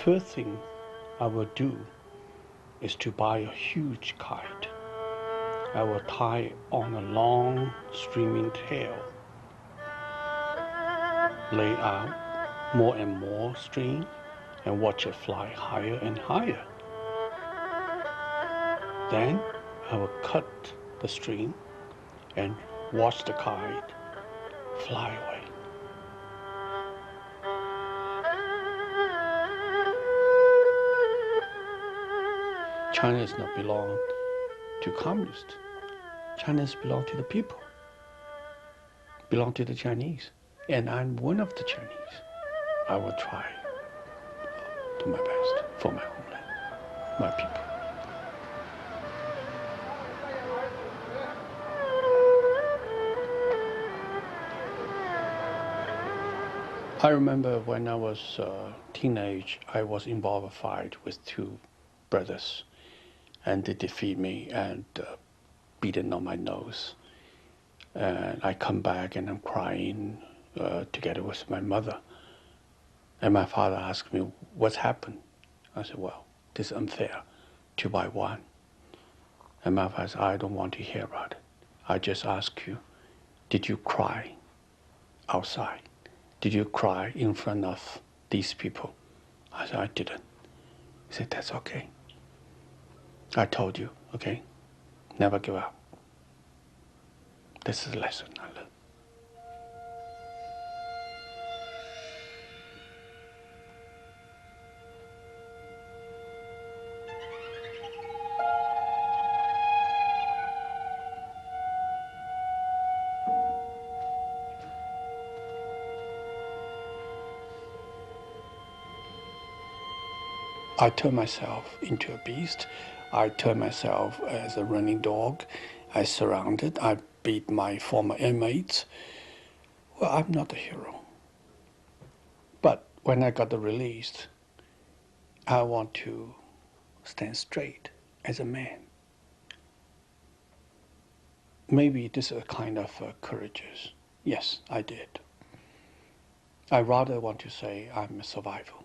First thing I will do is to buy a huge kite. I will tie on a long streaming tail, lay out more and more string, and watch it fly higher and higher. Then I will cut the string and watch the kite fly away. China does not belong to communists. China belongs to the people, belong to the Chinese. And I'm one of the Chinese. I will try to do my best for my homeland, my people. I remember when I was a teenage, I was involved in a fight with two brothers, and they defeat me and beaten on my nose. And I come back and I'm crying together with my mother. And my father asked me, what's happened? I said, well, this is unfair, 2-by-1. And my father said, I don't want to hear about it. I just ask you, did you cry outside? Did you cry in front of these people? I said, I didn't. He said, that's okay. I told you, okay? Never give up. This is a lesson I learned. I turn myself into a beast. I turn myself as a running dog. I surrounded. I beat my former inmates. Well, I'm not a hero. But when I got released, I want to stand straight as a man. Maybe this is a kind of courageous. Yes, I did. I rather want to say I'm a survivor.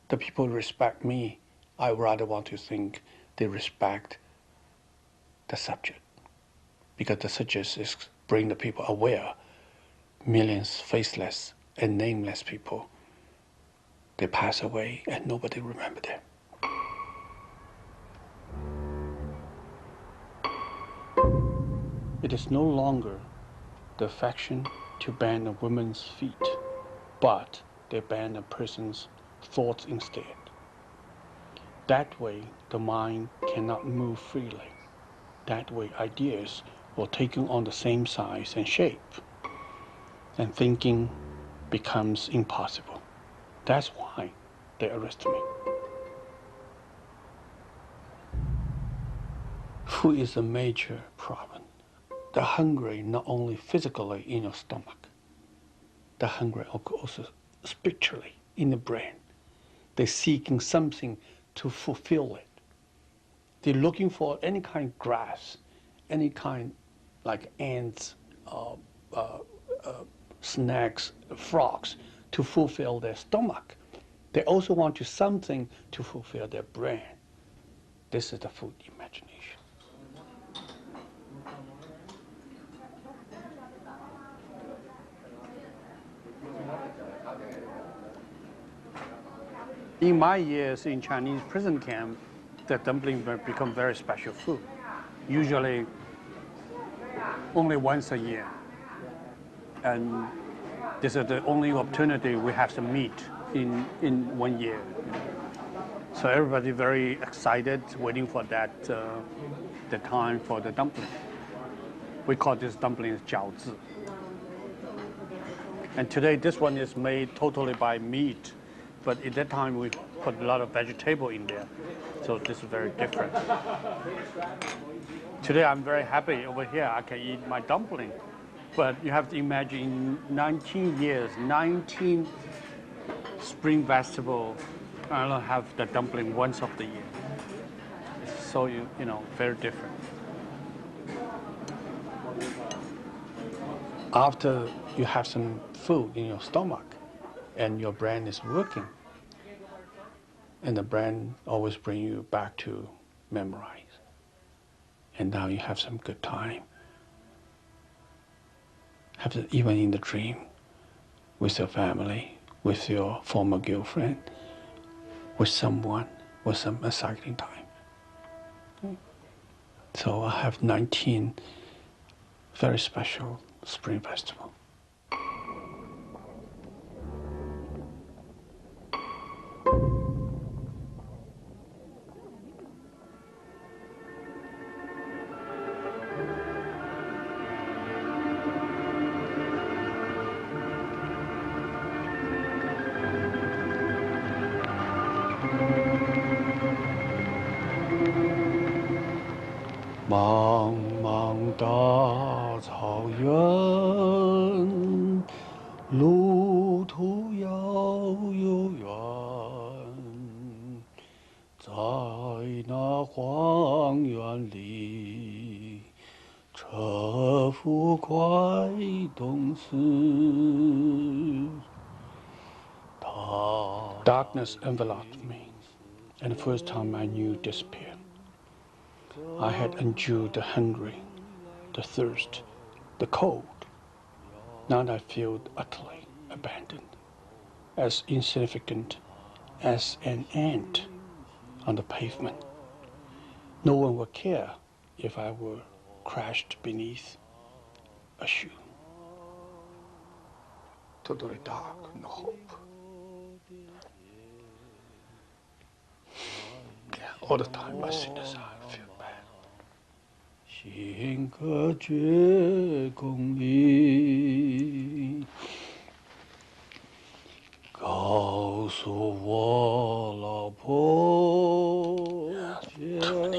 The people respect me. I rather want to think they respect the subject, because the subject is bring the people aware. Millions faceless and nameless people, they pass away and nobody remember them. It is no longer the fashion to ban a woman's feet, but they ban a person's thoughts instead. That way, the mind cannot move freely. That way, ideas will take on the same size and shape, and thinking becomes impossible. That's why they arrest me. Food is a major problem. The hungry not only physically in your stomach, the hungry also spiritually in the brain. They're seeking something to fulfill it. They're looking for any kind of grass, any kind like ants, snakes, frogs to fulfill their stomach. They also want to something to fulfill their brain. This is the food imagination. In my years in Chinese prison camp, the dumpling become very special food. Usually only once a year. And this is the only opportunity we have some meat in 1 year. So everybody very excited, waiting for that, the time for the dumpling. We call this dumpling jiaozi. And today this one is made totally by meat. But at that time, we put a lot of vegetable in there. So this is very different. Today, I'm very happy over here. I can eat my dumpling. But you have to imagine, in 19 years, 19 spring festival, I don't have the dumpling once of the year. So, you know, very different. After you have some food in your stomach, and your brain is working. And the brain always brings you back to memorize. And now you have some good time. Even in the dream, with your family, with your former girlfriend, with someone, with some exciting time. So I have 19 very special Spring Festival.茫茫大草原，路途遥悠远，在那荒原里，车夫快动时。Darkness enveloped me, and the first time I knew despair. I had endured the hunger, the thirst, the cold. Now I feel utterly abandoned, as insignificant as an ant on the pavement. No one would care if I were crashed beneath a shoe. Totally dark, no hope. Yeah, all the time I see this, I feel bad. 星河绝空里，告诉我老婆，千万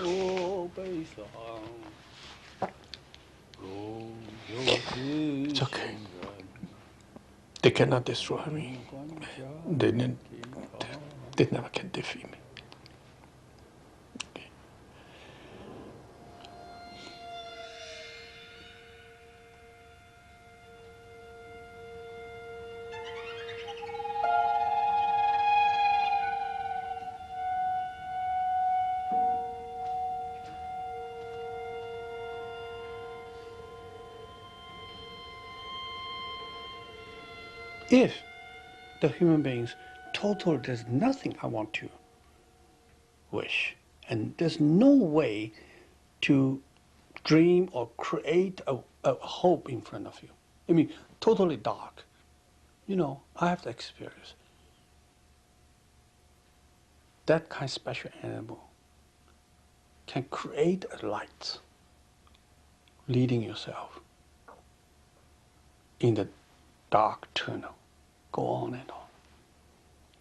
我悲伤。It's okay. They cannot destroy me. They never can defeat me. If the human beings totally, there's nothing I want to wish, and there's no way to dream or create a hope in front of you. I mean, totally dark. You know, I have the experience. That kind of special animal can create a light, leading yourself in the dark tunnel, go on and on.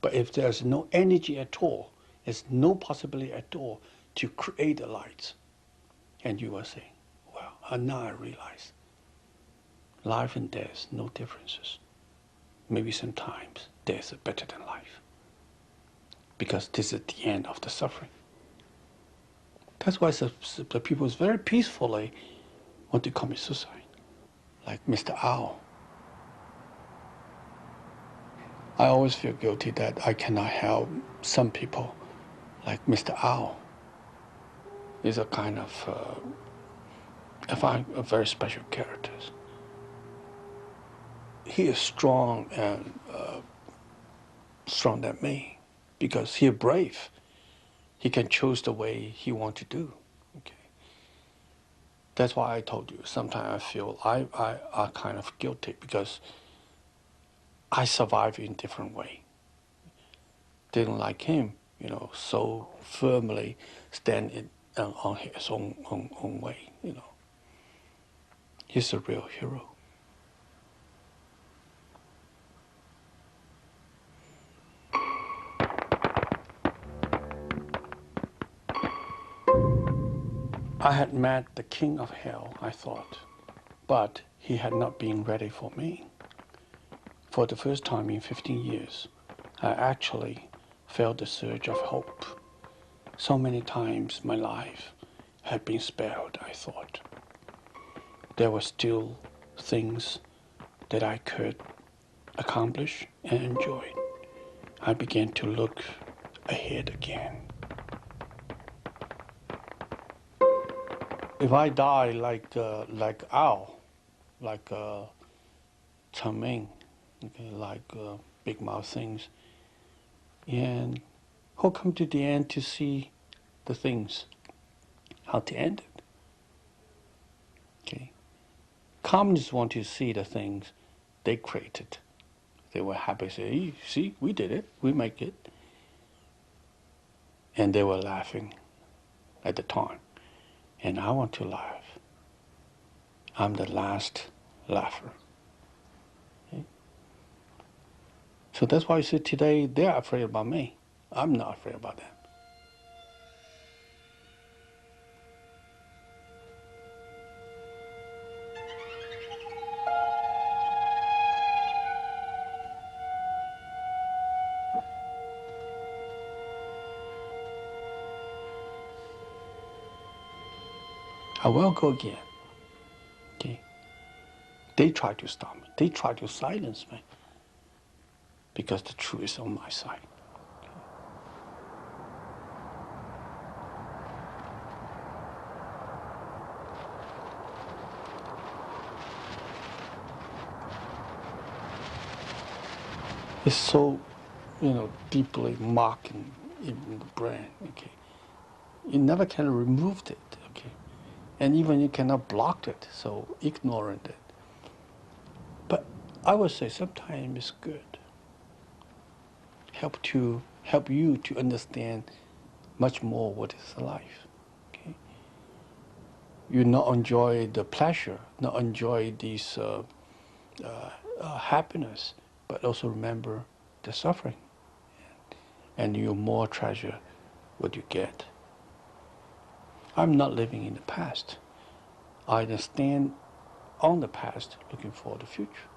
But if there's no energy at all, there's no possibility at all to create a light, and you will say, well, and now I realize life and death, no differences. Maybe sometimes death is better than life, because this is the end of the suffering. That's why the people very peacefully want to commit suicide, like Mr. Owl. I always feel guilty that I cannot help some people, like Mr. Owl. Is a kind of, I find a very special character. He is strong and stronger than me, because he is brave. He can choose the way he wants to do. Okay. That's why I told you, sometimes I feel I kind of guilty, because I survive in a different way. Didn't like him, you know, so firmly stand on his own way, you know. He's a real hero. I had met the king of hell, I thought, but he had not been ready for me. For the first time in 15 years, I actually felt the surge of hope. So many times my life had been spared, I thought. There were still things that I could accomplish and enjoy it. I began to look ahead again. If I die like owl, like Changming, okay, like big mouth things, and who come to the end to see the things, how to end it. Okay, communists want to see the things they created. They were happy to say, hey, see, we did it, we make it. And they were laughing at the time. And I want to laugh. I'm the last laugher. Okay? So that's why I said today they're afraid about me. I'm not afraid about them. I will go again. Okay? They try to stop me. They try to silence me because the truth is on my side. It's so, deeply marking in the brain. Okay, you never can remove it. Okay, and even you cannot block it. So ignoring it. But I would say sometimes it's good. Help you to understand much more what is life. Okay, you not enjoy the pleasure, not enjoy this happiness, but also remember the suffering, and you more treasure what you get. I'm not living in the past. I stand on the past, looking for the future.